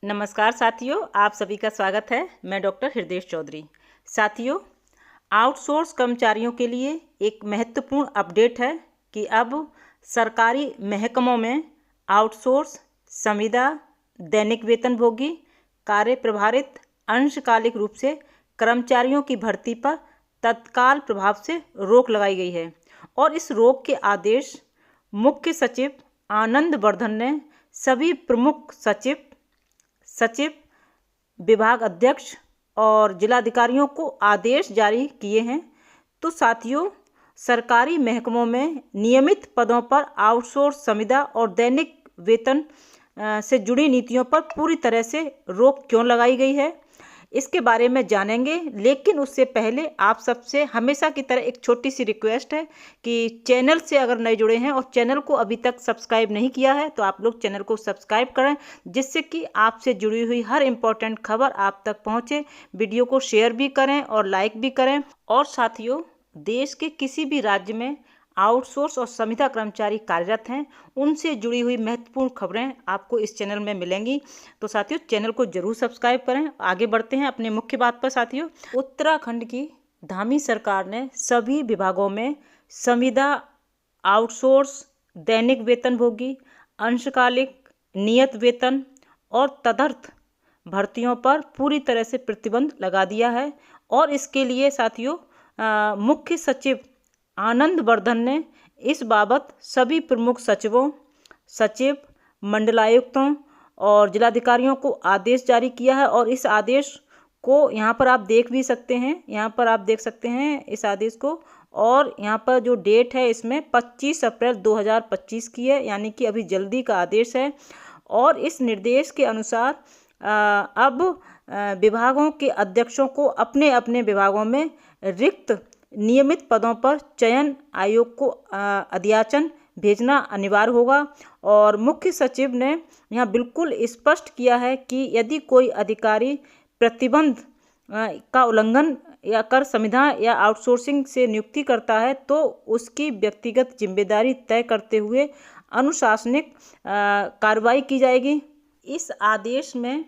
नमस्कार साथियों, आप सभी का स्वागत है। मैं डॉक्टर हृदेश चौधरी। साथियों, आउटसोर्स कर्मचारियों के लिए एक महत्वपूर्ण अपडेट है कि अब सरकारी महकमों में आउटसोर्स, संविदा, दैनिक वेतनभोगी, कार्य प्रभारित अंशकालिक रूप से कर्मचारियों की भर्ती पर तत्काल प्रभाव से रोक लगाई गई है और इस रोक के आदेश मुख्य सचिव आनंद वर्धन ने सभी प्रमुख सचिव, विभाग अध्यक्ष और जिलाधिकारियों को आदेश जारी किए हैं। तो साथियों, सरकारी महकमों में नियमित पदों पर आउटसोर्स, संविदा और दैनिक वेतन से जुड़ी नीतियों पर पूरी तरह से रोक क्यों लगाई गई है, इसके बारे में जानेंगे। लेकिन उससे पहले आप सबसे हमेशा की तरह एक छोटी सी रिक्वेस्ट है कि चैनल से अगर नए जुड़े हैं और चैनल को अभी तक सब्सक्राइब नहीं किया है तो आप लोग चैनल को सब्सक्राइब करें, जिससे कि आपसे जुड़ी हुई हर इम्पोर्टेंट खबर आप तक पहुंचे। वीडियो को शेयर भी करें और लाइक भी करें। और साथियों, देश के किसी भी राज्य में आउटसोर्स और संविदा कर्मचारी कार्यरत हैं, उनसे जुड़ी हुई महत्वपूर्ण खबरें आपको इस चैनल में मिलेंगी। तो साथियों, चैनल को जरूर सब्सक्राइब करें। आगे बढ़ते हैं अपने मुख्य बात पर। साथियों, उत्तराखंड की धामी सरकार ने सभी विभागों में संविदा, आउटसोर्स, दैनिक वेतनभोगी, अंशकालिक, नियत वेतन और तदर्थ भर्तियों पर पूरी तरह से प्रतिबंध लगा दिया है। और इसके लिए साथियों, मुख्य सचिव आनंद वर्धन ने इस बाबत सभी प्रमुख सचिव, मंडलायुक्तों और जिलाधिकारियों को आदेश जारी किया है। और इस आदेश को यहाँ पर आप देख भी सकते हैं, इस आदेश को। और यहाँ पर जो डेट है इसमें 25 अप्रैल 2025 की है, यानी कि अभी जल्दी का आदेश है। और इस निर्देश के अनुसार अब विभागों के अध्यक्षों को अपने अपने विभागों में रिक्त नियमित पदों पर चयन आयोग को अध्याचन भेजना अनिवार्य होगा। और मुख्य सचिव ने यहाँ बिल्कुल स्पष्ट किया है कि यदि कोई अधिकारी प्रतिबंध का उल्लंघन या कर संविदा या आउटसोर्सिंग से नियुक्ति करता है तो उसकी व्यक्तिगत जिम्मेदारी तय करते हुए अनुशासनिक कार्रवाई की जाएगी। इस आदेश में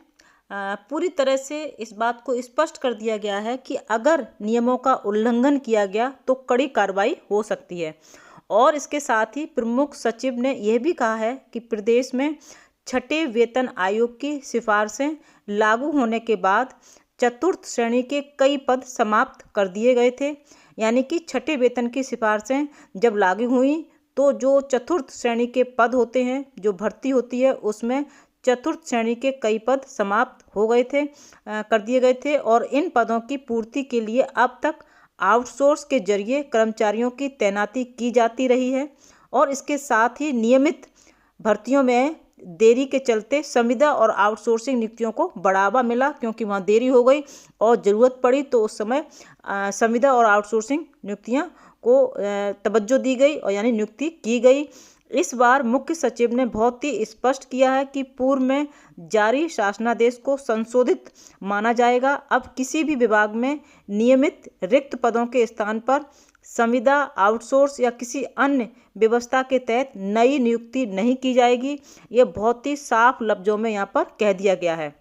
पूरी तरह से इस बात को स्पष्ट कर दिया गया है कि अगर नियमों का उल्लंघन किया गया तो कड़ी कार्रवाई हो सकती है। और इसके साथ ही प्रमुख सचिव ने यह भी कहा है कि प्रदेश में छठे वेतन आयोग की सिफारिशें लागू होने के बाद चतुर्थ श्रेणी के कई पद समाप्त कर दिए गए थे। यानी कि छठे वेतन की सिफारिशें जब लागू हुई तो जो चतुर्थ श्रेणी के पद होते हैं, जो भर्ती होती है, उसमें चतुर्थ श्रेणी के कई पद समाप्त हो गए थे, कर दिए गए थे। और इन पदों की पूर्ति के लिए अब तक आउटसोर्स के जरिए कर्मचारियों की तैनाती की जाती रही है। और इसके साथ ही नियमित भर्तियों में देरी के चलते संविदा और आउटसोर्सिंग नियुक्तियों को बढ़ावा मिला, क्योंकि वहाँ देरी हो गई और ज़रूरत पड़ी तो उस समय संविदा और आउटसोर्सिंग नियुक्तियाँ को तवज्जो दी गई और यानी नियुक्ति की गई। इस बार मुख्य सचिव ने बहुत ही स्पष्ट किया है कि पूर्व में जारी शासनादेश को संशोधित माना जाएगा। अब किसी भी विभाग में नियमित रिक्त पदों के स्थान पर संविदा, आउटसोर्स या किसी अन्य व्यवस्था के तहत नई नियुक्ति नहीं की जाएगी। ये बहुत ही साफ लफ्जों में यहाँ पर कह दिया गया है।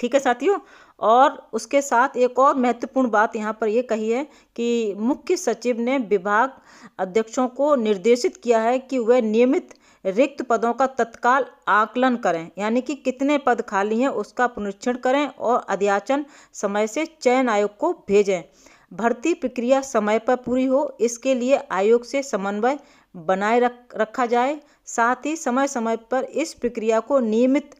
ठीक है साथियों। और उसके साथ एक और महत्वपूर्ण बात यहाँ पर ये कही है कि मुख्य सचिव ने विभाग अध्यक्षों को निर्देशित किया है कि वह नियमित रिक्त पदों का तत्काल आकलन करें, यानी कि कितने पद खाली हैं उसका पुनरीक्षण करें और अध्याचन समय से चयन आयोग को भेजें। भर्ती प्रक्रिया समय पर पूरी हो, इसके लिए आयोग से समन्वय बनाए रखा जाए। साथ ही समय समय पर इस प्रक्रिया को नियमित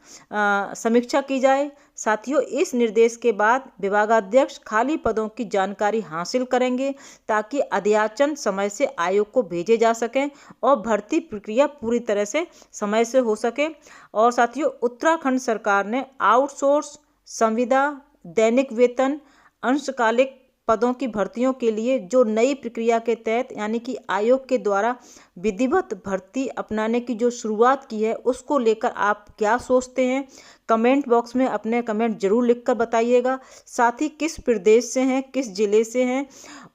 समीक्षा की जाए। साथियों, इस निर्देश के बाद विभागाध्यक्ष खाली पदों की जानकारी हासिल करेंगे ताकि अध्याचन समय से आयोग को भेजे जा सकें और भर्ती प्रक्रिया पूरी तरह से समय से हो सके। और साथियों, उत्तराखंड सरकार ने आउटसोर्स, संविदा, दैनिक वेतन, अंशकालिक पदों की भर्तियों के लिए जो नई प्रक्रिया के तहत यानी कि आयोग के द्वारा विधिवत भर्ती अपनाने की जो शुरुआत की है, उसको लेकर आप क्या सोचते हैं? कमेंट बॉक्स में अपने कमेंट जरूर लिखकर बताइएगा। साथ ही किस प्रदेश से हैं, किस जिले से हैं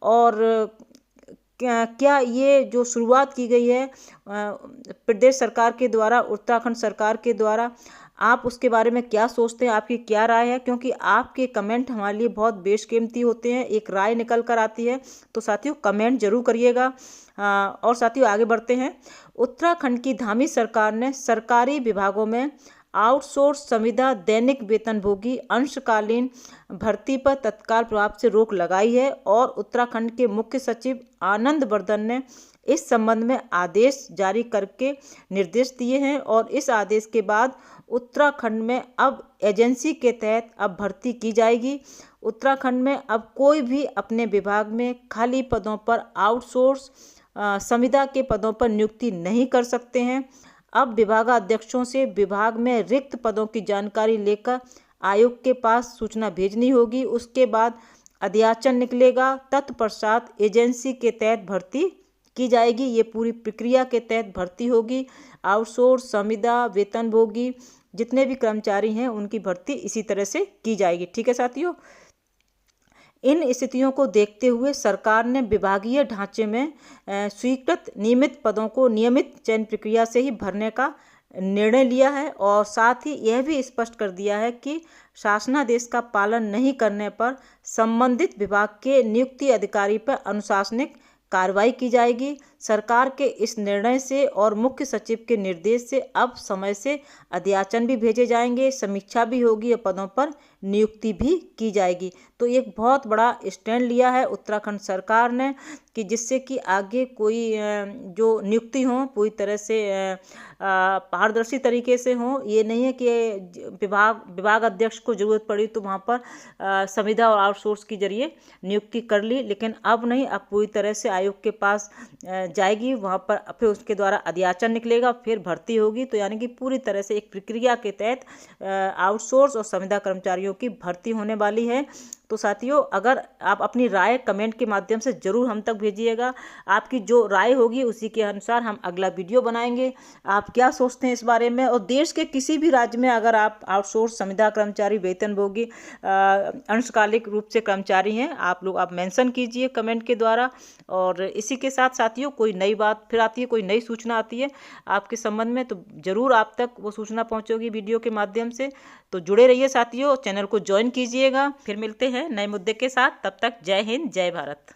और क्या ये जो शुरुआत की गई है प्रदेश सरकार के द्वारा, उत्तराखंड सरकार के द्वारा, आप उसके बारे में क्या सोचते हैं, आपकी क्या राय है, क्योंकि आपके कमेंट हमारे लिए बहुत बेशकीमती होते हैं, एक राय निकल कर आती है। तो साथियों कमेंट जरूर करिएगा। और साथियों आगे बढ़ते हैं। उत्तराखंड की धामी सरकार ने सरकारी विभागों में आउटसोर्स संविदा दैनिक वेतनभोगी अंशकालीन भर्ती पर तत्काल प्रभाव से रोक लगाई है और उत्तराखंड के मुख्य सचिव आनंद वर्धन ने इस संबंध में आदेश जारी करके निर्देश दिए हैं। और इस आदेश के बाद उत्तराखंड में अब एजेंसी के तहत अब भर्ती की जाएगी। उत्तराखंड में अब कोई भी अपने विभाग में खाली पदों पर आउटसोर्स संविदा के पदों पर नियुक्ति नहीं कर सकते हैं। अब विभागाध्यक्षों से विभाग में रिक्त पदों की जानकारी लेकर आयोग के पास सूचना भेजनी होगी। उसके बाद अध्याचन निकलेगा, तत्पश्चात एजेंसी के तहत भर्ती की जाएगी। ये पूरी प्रक्रिया के तहत भर्ती होगी। आउटसोर्स संविदा वेतनभोगी जितने भी कर्मचारी हैं उनकी भर्ती इसी तरह से की जाएगी। ठीक है साथियों, इन स्थितियों को देखते हुए सरकार ने विभागीय ढांचे में स्वीकृत नियमित पदों को नियमित चयन प्रक्रिया से ही भरने का निर्णय लिया है और साथ ही यह भी स्पष्ट कर दिया है कि शासनादेश का पालन नहीं करने पर संबंधित विभाग के नियुक्ति अधिकारी पर अनुशासनिक कार्रवाई की जाएगी। सरकार के इस निर्णय से और मुख्य सचिव के निर्देश से अब समय से अध्याचन भी भेजे जाएंगे, समीक्षा भी होगी और पदों पर नियुक्ति भी की जाएगी। तो एक बहुत बड़ा स्टैंड लिया है उत्तराखंड सरकार ने कि जिससे कि आगे कोई जो नियुक्ति हो पूरी तरह से पारदर्शी तरीके से हो। ये नहीं है कि विभाग अध्यक्ष को ज़रूरत पड़ी तो वहाँ पर संविदा और आउटसोर्स के जरिए नियुक्ति कर ली, लेकिन अब नहीं, अब पूरी तरह से आयोग के पास जाएगी, वहाँ पर फिर उसके द्वारा अध्याचन निकलेगा, फिर भर्ती होगी। तो यानी कि पूरी तरह से एक प्रक्रिया के तहत आउटसोर्स और संविदा कर्मचारियों की भर्ती होने वाली है। तो साथियों अगर आप अपनी राय कमेंट के माध्यम से ज़रूर हम तक भेजिएगा। आपकी जो राय होगी उसी के अनुसार हम अगला वीडियो बनाएंगे। आप क्या सोचते हैं इस बारे में, और देश के किसी भी राज्य में अगर आप आउटसोर्स संविदा कर्मचारी वेतनभोगी अंशकालिक रूप से कर्मचारी हैं, आप मेंशन कीजिए कमेंट के द्वारा। और इसी के साथ साथियों कोई नई बात फिर आती है, कोई नई सूचना आती है आपके संबंध में, तो ज़रूर आप तक वो सूचना पहुँचेगी वीडियो के माध्यम से। तो जुड़े रहिए साथियों, चैनल को ज्वाइन कीजिएगा। फिर मिलते हैं नए मुद्दे के साथ, तब तक जय हिंद जय भारत।